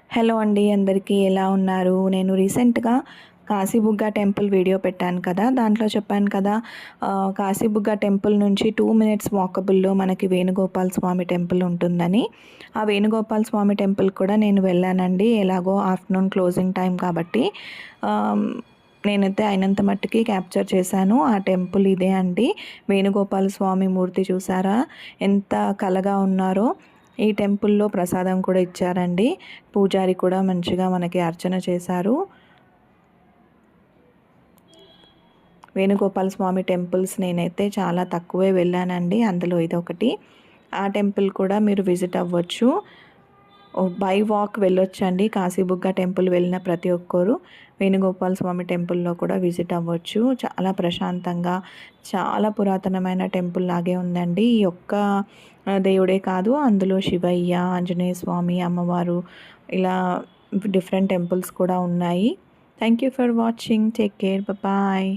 Hello అండి, అందరికీ ఎలా ఉన్నారు? నేను రీసెంట్‌గా కాశీబుగ్గ టెంపుల్ వీడియో పెట్టాను కదా! దాంట్లో చెప్పాను కదా! కాశీబుగ్గ టెంపుల్ నుంచి 2 మినిట్స్ వాకబుల్‌లో మనకి వేణుగోపాల స్వామి టెంపుల్ ఉంటుందని. ఆ వేణుగోపాల స్వామి టెంపుల్ కూడా నేను వెళ్ళానండి. ఎలాగో ఆఫ్టర్‌నూన్ క్లోజింగ్ టైం కాబట్టి ఆహ్, నేనైతే అయినంత మట్టుకి క్యాప్చర్ చేశాను. ఆ టెంపుల్ ఇదే అండి. వేణుగోపాల స్వామి మూర్తి చూసారా? ఎంత కళగా ఉన్నారో! ఈ టెంపుల్‌లో ప్రసాదం కూడా ఇచ్చారండి. పూజారి కూడా మంచిగా మనకి అర్చన చేశారు. వేణుగోపాల స్వామి టెంపుల్స్ నేనైతే చాలా తక్కువే వెళ్ళానండి. అందులో ఇదొకటి. ఆ టెంపుల్ కూడా మీరు విజిట్ అవ్వచ్చు. బై వాక్ వెళ్ళొచ్చండి. కాశీబుగ్గ టెంపుల్ వెళ్ళిన ప్రతి ఒక్కరు వేణుగోపాల స్వామి టెంపుల్‌లో కూడా విజిట్ అవ్వచ్చు. చాలా ప్రశాంతంగా, చాలా పురాతనమైన టెంపుల్ లాగే ఉందండి. ఈ ఒక్క దేవుడే కాదు, అందులో శివయ్య, ఆంజనేయ స్వామి, అమ్మవారు ఇలా డిఫరెంట్ టెంపుల్స్ కూడా ఉన్నాయి. Thank you for watching. Take care. Bye.